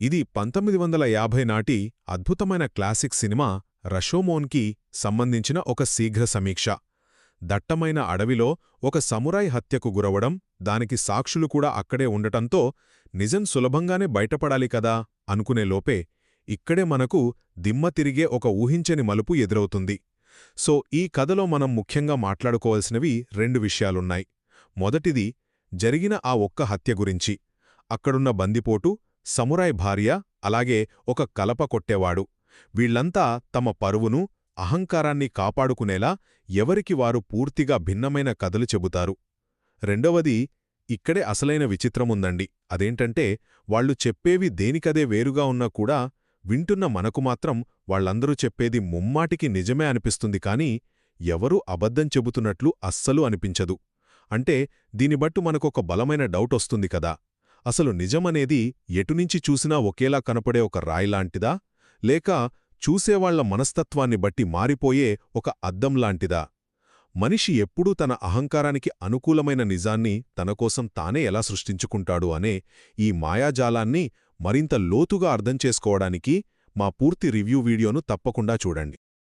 ఇది 1950 నాటి అద్భుతమైన క్లాసిక్ సినిమా రషోమోన్కి సంబంధించిన ఒక శీఘ్ర సమీక్ష. దట్టమైన అడవిలో ఒక సమురాయ్ హత్యకు గురవడం, దానికి సాక్షులు కూడా అక్కడే ఉండటంతో నిజం సులభంగానే బయటపడాలి కదా అనుకునే లోపే ఇక్కడే మనకు దిమ్మ తిరిగే ఒక ఊహించని మలుపు ఎదురవుతుంది. సో ఈ కథలో మనం ముఖ్యంగా మాట్లాడుకోవాల్సినవి రెండు విషయాలున్నాయి. మొదటిది, జరిగిన ఆ ఒక్క హత్య గురించి. అక్కడున్న బందిపోటు, సమురాయ్ భార్య, అలాగే ఒక కలప కొట్టేవాడు, వీళ్లంతా తమ పరువును, అహంకారాన్ని కాపాడుకునేలా ఎవరికి వారు పూర్తిగా భిన్నమైన కథలు చెబుతారు. రెండవది, ఇక్కడే అసలైన విచిత్రముందండి. అదేంటంటే వాళ్లు చెప్పేవి దేనికదే వేరుగా ఉన్నా కూడా వింటున్న మనకు మాత్రం వాళ్లందరూ చెప్పేది ముమ్మాటికి నిజమే అనిపిస్తుంది, కానీ ఎవరూ అబద్ధం చెబుతున్నట్లు అస్సలు అనిపించదు. అంటే దీనిబట్టు మనకొక బలమైన డౌటొస్తుంది కదా, అసలు నిజమనేది ఎటునుంచి చూసినా ఒకేలా కనపడే ఒక రాయిలాంటిదా, లేక చూసేవాళ్ల మనస్తత్వాన్ని బట్టి మారిపోయే ఒక అద్దంలాంటిదా? మనిషి ఎప్పుడూ తన అహంకారానికి అనుకూలమైన నిజాన్ని తనకోసం తానే ఎలా సృష్టించుకుంటాడు అనే ఈ మాయాజాలాన్ని మరింత లోతుగా అర్థం చేసుకోవడానికి మా పూర్తి రివ్యూ వీడియోను తప్పకుండా చూడండి.